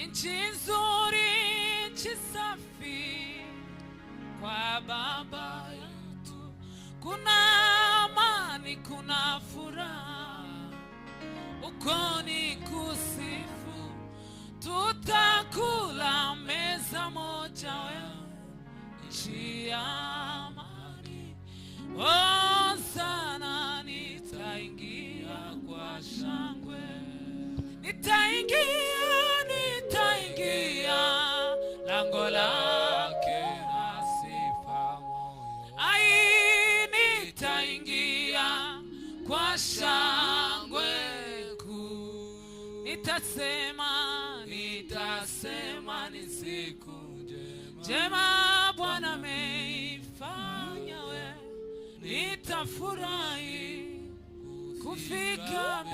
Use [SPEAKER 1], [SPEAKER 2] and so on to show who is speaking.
[SPEAKER 1] Nchi nzuri, nchi safi kwa Baba yetu, kuna amani, kuna furaha, uko ni kusifu, tutakula meza moja wewe, nchi ya amani. Oh sana, nitaingia kwa shangwe, nitaingia lango lake na sifa moyo. Ai, nitaingia kwa shangwe kuu, nitasema ni siku njema Bwana ameifanya we, nitafurahi kufika